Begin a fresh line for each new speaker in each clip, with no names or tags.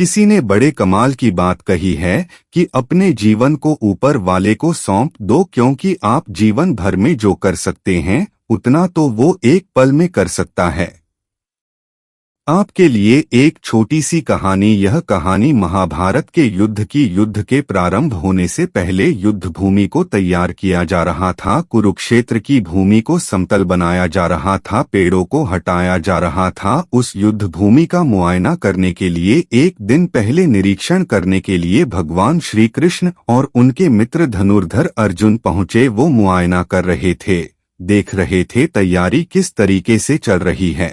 किसी ने बड़े कमाल की बात कही है कि अपने जीवन को ऊपर वाले को सौंप दो, क्योंकि आप जीवन भर में जो कर सकते हैं उतना तो वो एक पल में कर सकता है। आपके लिए एक छोटी सी कहानी। यह कहानी महाभारत के युद्ध के प्रारंभ होने से पहले युद्ध भूमि को तैयार किया जा रहा था। कुरुक्षेत्र की भूमि को समतल बनाया जा रहा था, पेड़ों को हटाया जा रहा था। उस युद्ध भूमि का मुआयना करने के लिए एक दिन पहले निरीक्षण करने के लिए भगवान श्री कृष्ण और उनके मित्र धनुर्धर अर्जुन पहुंचे। वो मुआयना कर रहे थे, देख रहे थे तैयारी किस तरीके से चल रही है।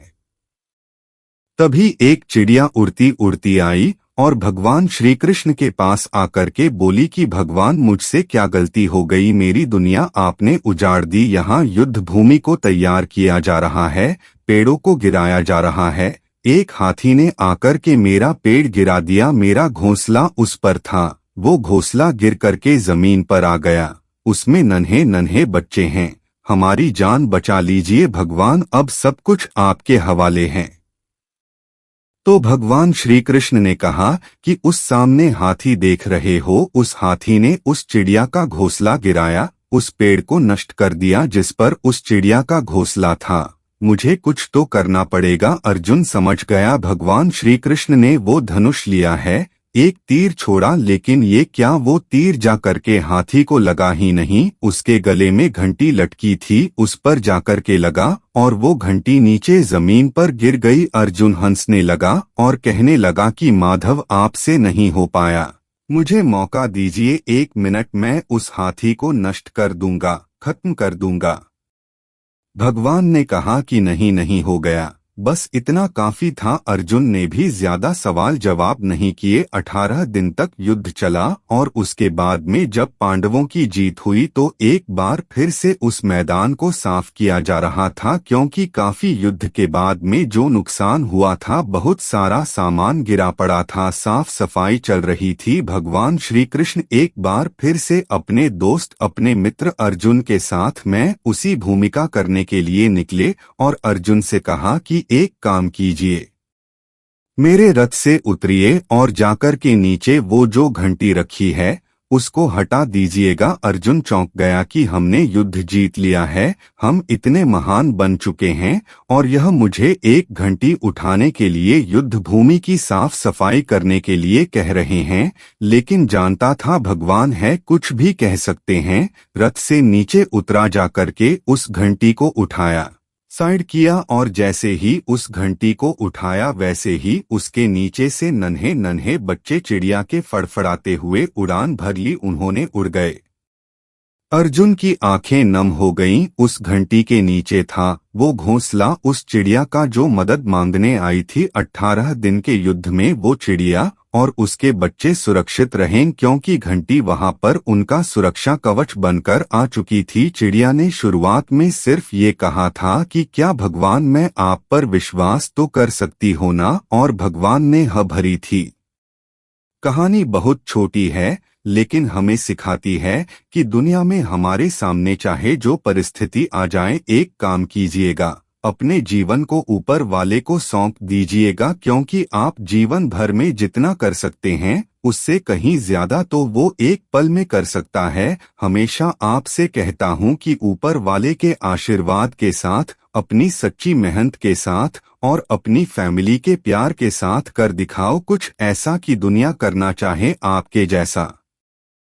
तभी एक चिड़िया उड़ती उड़ती आई और भगवान श्री कृष्ण के पास आकर के बोली कि भगवान, मुझसे क्या गलती हो गई, मेरी दुनिया आपने उजाड़ दी। यहाँ युद्ध भूमि को तैयार किया जा रहा है, पेड़ों को गिराया जा रहा है, एक हाथी ने आकर के मेरा पेड़ गिरा दिया। मेरा घोंसला उस पर था, वो घोंसला गिर करके जमीन पर आ गया, उसमें नन्हे नन्हे बच्चे हैं, हमारी जान बचा लीजिए भगवान, अब सब कुछ आपके हवाले हैं। तो भगवान श्री कृष्ण ने कहा कि उस सामने हाथी देख रहे हो, उस हाथी ने उस चिड़िया का घोंसला गिराया, उस पेड़ को नष्ट कर दिया जिस पर उस चिड़िया का घोंसला था। मुझे कुछ तो करना पड़ेगा। अर्जुन समझ गया भगवान श्री कृष्ण ने वो धनुष लिया है, एक तीर छोड़ा, लेकिन ये क्या, वो तीर जा करके हाथी को लगा ही नहीं, उसके गले में घंटी लटकी थी, उस पर जाकर के लगा और वो घंटी नीचे जमीन पर गिर गई। अर्जुन हंसने लगा और कहने लगा कि माधव, आपसे नहीं हो पाया, मुझे मौका दीजिए, 1 मिनट, मैं उस हाथी को नष्ट कर दूंगा, खत्म कर दूंगा। भगवान ने कहा कि नहीं, नहीं हो गया, बस इतना काफी था। अर्जुन ने भी ज्यादा सवाल जवाब नहीं किए। 18 दिन तक युद्ध चला और उसके बाद में जब पांडवों की जीत हुई तो एक बार फिर से उस मैदान को साफ किया जा रहा था, क्योंकि काफी युद्ध के बाद में जो नुकसान हुआ था, बहुत सारा सामान गिरा पड़ा था, साफ सफाई चल रही थी। भगवान श्री कृष्ण एक बार फिर से अपने दोस्त, अपने मित्र अर्जुन के साथ में उसी भूमिका करने के लिए निकले और अर्जुन से कहा कि एक काम कीजिए, मेरे रथ से उतरिए और जाकर के नीचे वो जो घंटी रखी है उसको हटा दीजिएगा। अर्जुन चौंक गया कि हमने युद्ध जीत लिया है, हम इतने महान बन चुके हैं और यह मुझे एक घंटी उठाने के लिए, युद्ध भूमि की साफ सफाई करने के लिए कह रहे हैं। लेकिन जानता था भगवान है, कुछ भी कह सकते हैं। रथ से नीचे उतरा, जाकर के उस घंटी को उठाया, साइड किया और जैसे ही उस घंटी को उठाया वैसे ही उसके नीचे से नन्हे नन्हे बच्चे चिड़िया के फड़फड़ाते हुए उड़ान भर ली, उन्होंने उड़ गए। अर्जुन की आंखें नम हो गईं। उस घंटी के नीचे था वो घोंसला उस चिड़िया का जो मदद मांगने आई थी। 18 दिन के युद्ध में वो चिड़िया और उसके बच्चे सुरक्षित रहें, क्योंकि घंटी वहां पर उनका सुरक्षा कवच बनकर आ चुकी थी। चिड़िया ने शुरुआत में सिर्फ ये कहा था कि क्या भगवान, मैं आप पर विश्वास तो कर सकती हो ना, और भगवान ने हाँ भरी थी। कहानी बहुत छोटी है लेकिन हमें सिखाती है कि दुनिया में हमारे सामने चाहे जो परिस्थिति आ जाए, एक काम कीजिएगा, अपने जीवन को ऊपर वाले को सौंप दीजिएगा, क्योंकि आप जीवन भर में जितना कर सकते हैं उससे कहीं ज्यादा तो वो एक पल में कर सकता है। हमेशा आपसे कहता हूँ कि ऊपर वाले के आशीर्वाद के साथ, अपनी सच्ची मेहनत के साथ और अपनी फैमिली के प्यार के साथ कर दिखाओ कुछ ऐसा कि दुनिया करना चाहे आपके जैसा।